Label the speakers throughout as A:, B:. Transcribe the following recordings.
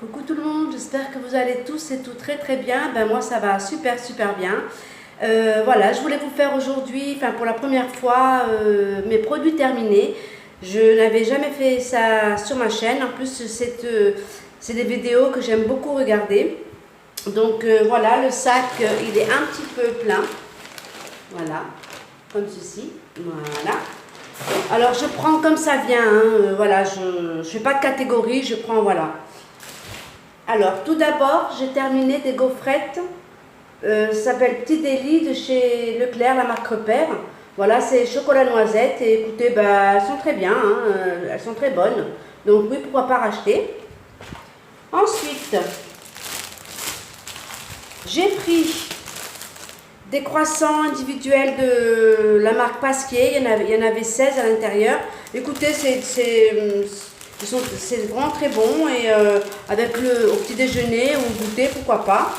A: Coucou tout le monde, j'espère que vous allez tous et tout très bien. Ben moi ça va super bien. Voilà, je voulais vous faire aujourd'hui, enfin pour la première fois, mes produits terminés. Je n'avais jamais fait ça sur ma chaîne. En plus c'est des vidéos que j'aime beaucoup regarder. Donc voilà, le sac il est un petit peu plein. Voilà, comme ceci. Voilà. Alors je prends comme ça vient, hein. Voilà, je ne fais pas de catégorie, je prends voilà. Alors, tout d'abord, j'ai terminé des gaufrettes. Ça s'appelle Petit Délit de chez Leclerc, la marque Repère. Voilà, c'est chocolat noisette. Et écoutez, bah, elles sont très bien, hein, elles sont très bonnes. Donc, oui, pourquoi pas racheter. Ensuite, j'ai pris des croissants individuels de la marque Pasquier. Il y en avait 16 à l'intérieur. Écoutez, c'est vraiment très bon et avec au petit déjeuner ou au goûter, pourquoi pas.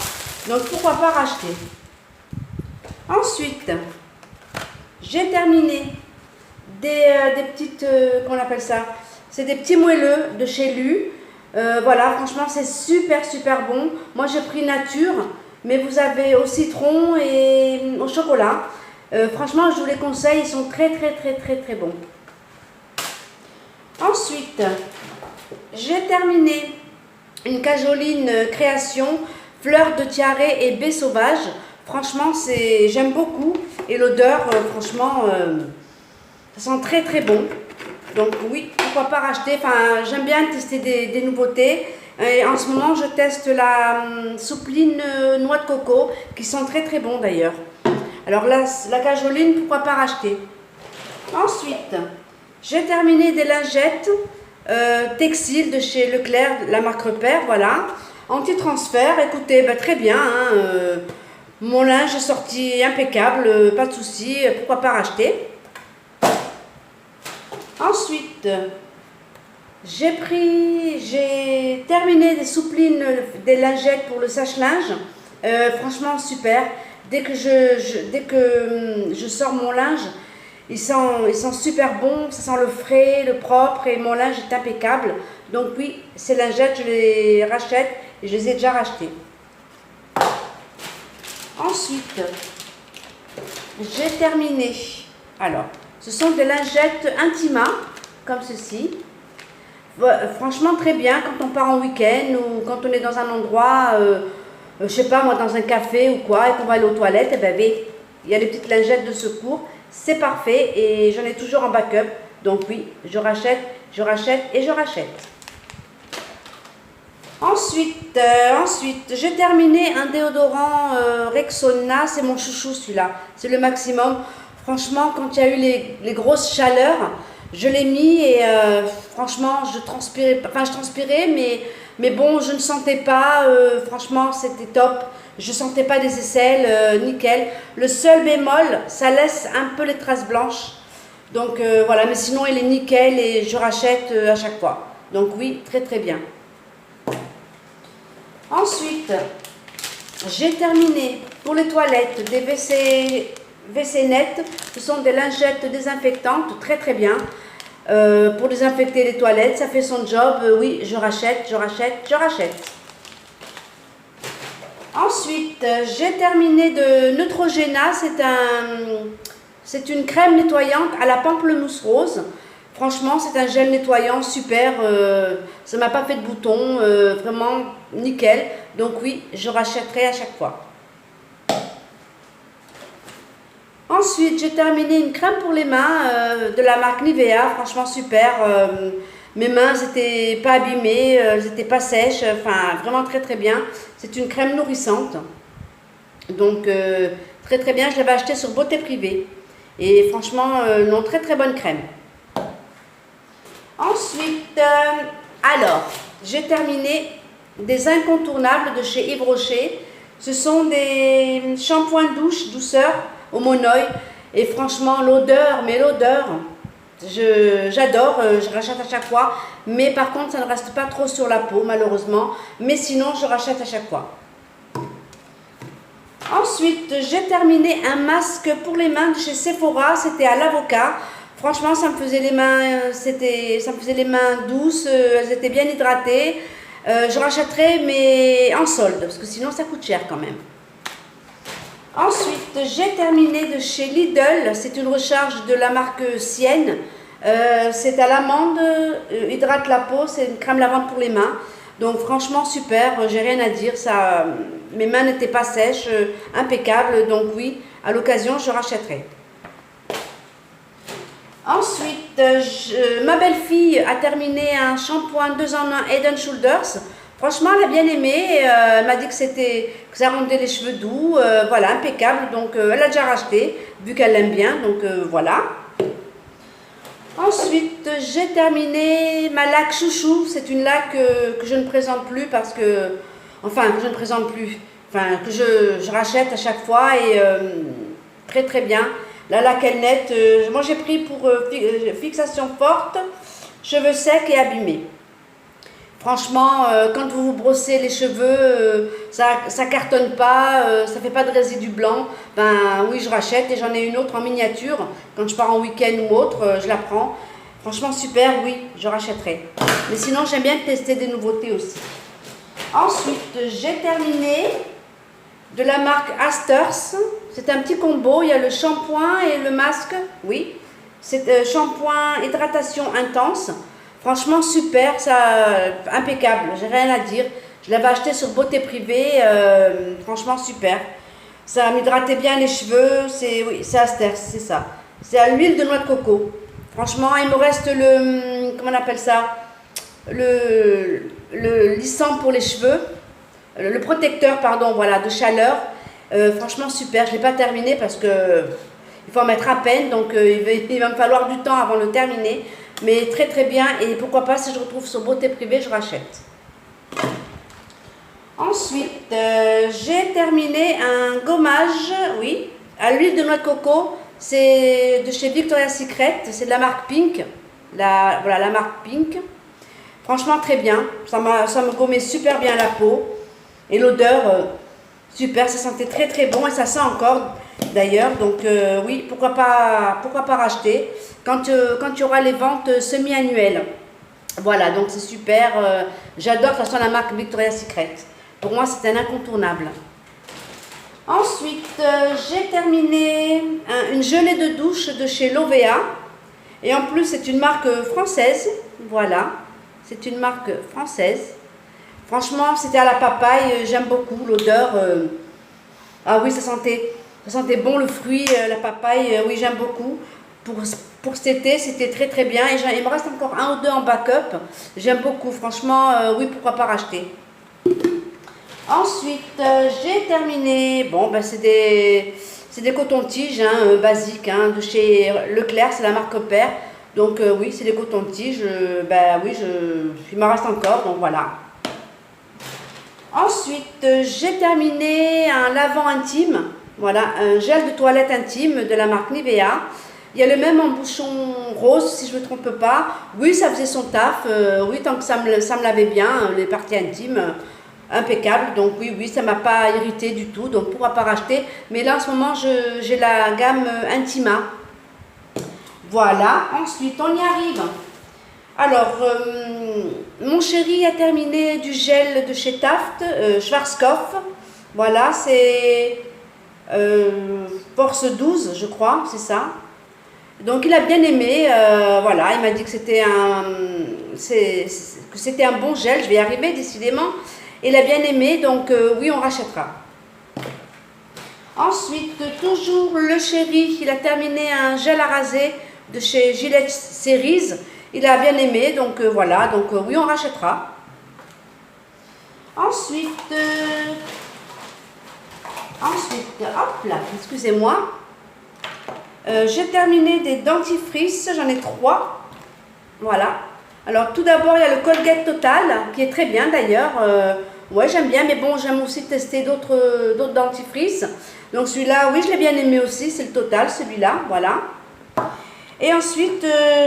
A: Donc pourquoi pas racheter. Ensuite, j'ai terminé des petites, comment on appelle ça? C'est des petits moelleux de chez Lu. Voilà, franchement c'est super bon. Moi j'ai pris nature, mais vous avez au citron et au chocolat. Franchement je vous les conseille, ils sont très bons. Ensuite, j'ai terminé une cajoline création, fleurs de tiare et baie sauvage. Franchement, j'aime beaucoup. Et l'odeur, franchement, ça sent très bon. Donc oui, pourquoi pas racheter. Enfin, j'aime bien tester des nouveautés. Et en ce moment, je teste la soupline noix de coco, qui sont très bon d'ailleurs. Alors la cajoline, pourquoi pas racheter. Ensuite, j'ai terminé des lingettes textiles de chez Leclerc, la marque Repère, voilà. Anti-transfert, écoutez, bah, très bien, hein, mon linge est sorti impeccable, pas de souci, pourquoi pas racheter. Ensuite, j'ai terminé des souplines, des lingettes pour le sèche-linge. Franchement super. Dès que je sors mon linge, il sent super bon, ça sent le frais, le propre et mon linge est impeccable. Donc oui, ces lingettes, je les rachète et je les ai déjà rachetées. Ensuite, j'ai terminé. Alors, ce sont des lingettes Intima, comme ceci. Franchement, très bien quand on part en week-end ou quand on est dans un endroit, je sais pas moi, dans un café ou quoi, et qu'on va aller aux toilettes, et ben, il y a les petites lingettes de secours. C'est parfait et j'en ai toujours en backup. Donc oui, je rachète et je rachète. Ensuite, j'ai terminé un déodorant Rexona. C'est mon chouchou celui-là. C'est le maximum. Franchement, quand il y a eu les grosses chaleurs, je l'ai mis et franchement, je transpirais, mais bon, je ne sentais pas. Franchement, c'était top. Je ne sentais pas des aisselles, nickel. Le seul bémol, ça laisse un peu les traces blanches. Donc voilà, mais sinon il est nickel et je rachète à chaque fois. Donc oui, très bien. Ensuite, j'ai terminé pour les toilettes des WC Net. Ce sont des lingettes désinfectantes, très bien. Pour désinfecter les toilettes, ça fait son job. Oui, je rachète. Ensuite, j'ai terminé de Neutrogena, c'est une crème nettoyante à la pamplemousse rose. Franchement, c'est un gel nettoyant super, ça m'a pas fait de boutons, vraiment nickel. Donc oui, je rachèterai à chaque fois. Ensuite, j'ai terminé une crème pour les mains de la marque Nivea, franchement super. Mes mains n'étaient pas abîmées, elles n'étaient pas sèches, enfin vraiment très bien. C'est une crème nourrissante. Donc très bien, je l'avais achetée sur Beauté Privée. Et franchement, non, très bonne crème. Ensuite, alors, j'ai terminé des incontournables de chez Yves Rocher. Ce sont des shampoings douche douceur au monoï. Et franchement, l'odeur, j'adore, je rachète à chaque fois. Mais par contre, ça ne reste pas trop sur la peau, malheureusement. Mais sinon, je rachète à chaque fois. Ensuite, j'ai terminé un masque pour les mains de chez Sephora. C'était à l'avocat. Franchement, ça me faisait les mains douces, elles étaient bien hydratées. Je rachèterai, mais en solde, parce que sinon ça coûte cher quand même. Ensuite, j'ai terminé de chez Lidl. C'est une recharge de la marque Sienne. C'est à l'amande, hydrate la peau, c'est une crème lavande pour les mains. Donc franchement super, j'ai rien à dire, ça, mes mains n'étaient pas sèches, impeccable, donc oui, à l'occasion je rachèterai. Ensuite, ma belle-fille a terminé un shampoing 2 en 1 Head & Shoulders. Franchement, elle a bien aimé, elle m'a dit que ça rendait les cheveux doux, voilà, impeccable, donc elle a déjà racheté, vu qu'elle l'aime bien, donc voilà. Ensuite, j'ai terminé ma laque chouchou. C'est une laque que je ne présente plus parce que, enfin, que je ne présente plus, enfin, que je rachète à chaque fois et très très bien. La laque elle nette, moi j'ai pris pour fixation forte, cheveux secs et abîmés. Franchement, quand vous vous brossez les cheveux, ça cartonne pas, ça fait pas de résidus blancs. Ben oui, je rachète et j'en ai une autre en miniature. Quand je pars en week-end ou autre, je la prends. Franchement, super, oui, je rachèterai. Mais sinon, j'aime bien tester des nouveautés aussi. Ensuite, j'ai terminé de la marque Asters. C'est un petit combo, il y a le shampoing et le masque, oui. C'est shampoing hydratation intense. Franchement, super, ça, impeccable, j'ai rien à dire. Je l'avais acheté sur Beauté Privée, franchement, super. Ça m'hydratait bien les cheveux, oui, c'est Asters, c'est ça. C'est à l'huile de noix de coco. Franchement, il me reste comment on appelle ça, le lissant pour les cheveux, le protecteur, pardon, voilà, de chaleur. Franchement, super, je ne l'ai pas terminé parce que il faut en mettre à peine, donc il va me falloir du temps avant de le terminer. Mais très très bien, et pourquoi pas, si je retrouve sur Beauté Privée, je rachète. Ensuite, j'ai terminé un gommage, oui, à l'huile de noix de coco. C'est de chez Victoria's Secret, c'est de la marque Pink. Voilà, la marque Pink. Franchement, très bien. Ça me gommait super bien la peau. Et l'odeur, super, ça sentait très très bon et ça sent encore d'ailleurs. Donc oui, pourquoi pas racheter quand il y aura les ventes semi-annuelles. Voilà, donc c'est super. J'adore de toute façon la marque Victoria's Secret. Pour moi, c'est un incontournable. Ensuite, j'ai terminé une gelée de douche de chez Lovea. Et en plus, c'est une marque française. Voilà, c'est une marque française. Franchement, c'était à la papaye. J'aime beaucoup l'odeur. Ah oui, ça sentait bon le fruit, la papaye. Oui, j'aime beaucoup. Pour cet été, c'était très très bien. Et il me reste encore un ou deux en backup. J'aime beaucoup. Franchement, oui, pourquoi pas racheter. Ensuite, j'ai terminé, bon, ben c'est des cotons-tiges hein, basiques hein, de chez Leclerc, c'est la marque Père. Donc oui, c'est des cotons-tiges, ben oui, il m'en reste encore, donc voilà. Ensuite, j'ai terminé un lavant intime, voilà, un gel de toilette intime de la marque Nivea. Il y a le même en bouchon rose, si je ne me trompe pas. Oui, ça faisait son taf, oui, tant que ça me lavait bien, les parties intimes. Impeccable, donc oui, ça ne m'a pas irrité du tout, donc pourquoi pas racheter. Mais là en ce moment, j'ai la gamme Intima. Voilà, ensuite on y arrive. Alors, mon chéri a terminé du gel de chez Taft, Schwarzkopf. Voilà, c'est Force 12, je crois, c'est ça. Donc il a bien aimé, voilà, il m'a dit que c'était un bon gel, je vais y arriver décidément. Il a bien aimé, donc oui, on rachètera. Ensuite, toujours le chéri, il a terminé un gel à raser de chez Gillette Series. Il a bien aimé, donc voilà, donc oui, on rachètera. Ensuite, hop là, excusez-moi. J'ai terminé des dentifrices, j'en ai 3. Voilà. Alors tout d'abord, il y a le Colgate Total, qui est très bien d'ailleurs. Ouais, j'aime bien, mais bon, j'aime aussi tester d'autres dentifrices. Donc celui-là, oui, je l'ai bien aimé aussi, c'est le Total, celui-là, voilà. Et ensuite,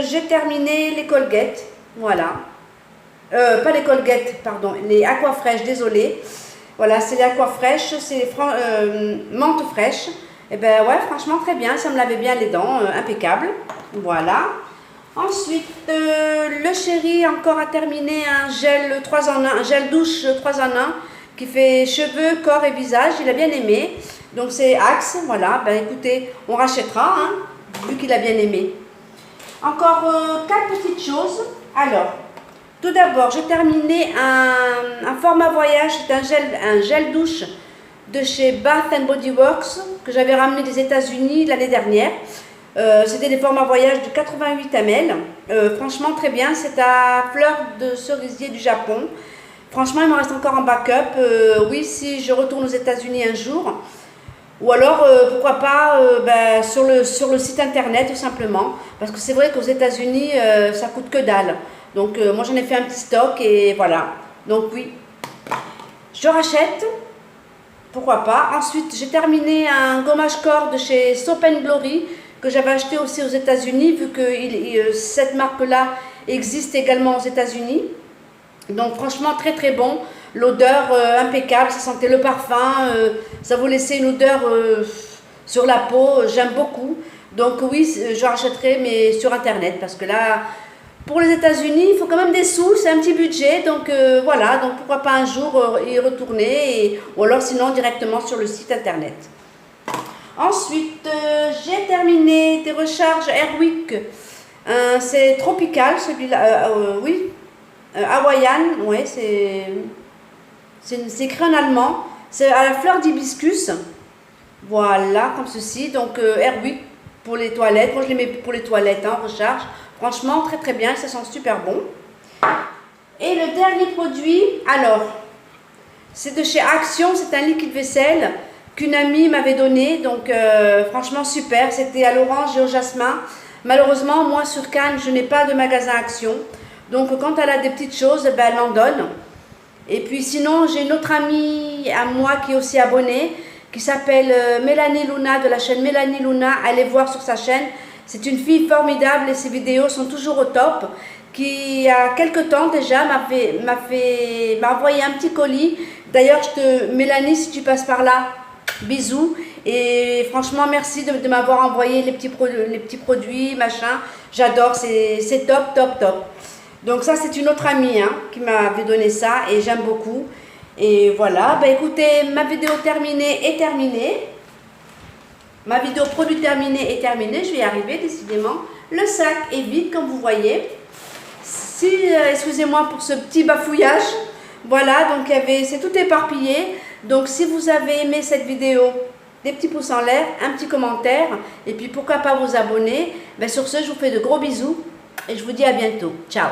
A: j'ai terminé les Colgate, voilà. Pas les Colgate, pardon, les Aquafresh, désolé. Voilà, c'est les Aquafresh, c'est les menthe fraîche. Et ben ouais, franchement, très bien, ça me lavait bien les dents, impeccable. Voilà. Ensuite, le chéri encore a terminé un gel 3 en 1, un gel douche 3 en 1 qui fait cheveux, corps et visage. Il a bien aimé. Donc c'est Axe, voilà. Ben écoutez, on rachètera, hein, vu qu'il a bien aimé. Encore 4 petites choses. Alors, tout d'abord, j'ai terminé un format voyage. C'est un gel douche de chez Bath & Body Works que j'avais ramené des États-Unis l'année dernière. C'était des formats voyage de 88 ml. Franchement, très bien. C'est à fleur de cerisier du Japon. Franchement, il me reste encore en backup. Oui, si je retourne aux États-Unis un jour. Ou alors, pourquoi pas ben, sur le site internet, tout simplement. Parce que c'est vrai qu'aux États-Unis, ça coûte que dalle. Donc, moi, j'en ai fait un petit stock et voilà. Donc, oui, je rachète. Pourquoi pas. Ensuite, j'ai terminé un gommage corps de chez Soap & Glory que j'avais acheté aussi aux États-Unis, vu que cette marque-là existe également aux États-Unis. Donc franchement très très bon, l'odeur impeccable, ça sentait le parfum, ça vous laissait une odeur sur la peau, j'aime beaucoup. Donc oui, je rachèterai mais sur internet parce que là, pour les États-Unis, il faut quand même des sous, c'est un petit budget, donc voilà, donc pourquoi pas un jour y retourner, ou alors sinon directement sur le site internet. Ensuite, j'ai terminé des recharges Airwick, c'est tropical celui-là, oui. Hawaïan, ouais, c'est écrit en allemand. C'est à la fleur d'hibiscus. Voilà, comme ceci. Donc, Airwick pour les toilettes. Moi, je les mets pour les toilettes, hein, recharge. Franchement, très très bien. Ça sent super bon. Et le dernier produit, alors, c'est de chez Action. C'est un liquide vaisselle qu'une amie m'avait donné. Donc, franchement, super. C'était à l'orange et au jasmin. Malheureusement, moi, sur Cannes, je n'ai pas de magasin Action. Donc quand elle a des petites choses, ben, elle m'en donne. Et puis sinon, j'ai une autre amie à moi qui est aussi abonnée, qui s'appelle Mélanie Luna, de la chaîne Mélanie Luna. Allez voir sur sa chaîne. C'est une fille formidable et ses vidéos sont toujours au top. Qui, il y a quelques temps déjà, m'a envoyé un petit colis. D'ailleurs, Mélanie, si tu passes par là, bisous. Et franchement, merci de m'avoir envoyé les petits produits, machin. J'adore, c'est top, top, top. Donc ça, c'est une autre amie hein, qui m'avait donné ça et j'aime beaucoup. Et voilà, bah écoutez, ma vidéo terminée est terminée. Ma vidéo produit terminée est terminée. Je vais y arriver, décidément. Le sac est vide, comme vous voyez. Excusez-moi pour ce petit bafouillage. Voilà, donc c'est tout éparpillé. Donc si vous avez aimé cette vidéo, des petits pouces en l'air, un petit commentaire. Et puis pourquoi pas vous abonner. Ben, sur ce, je vous fais de gros bisous. Et je vous dis à bientôt. Ciao.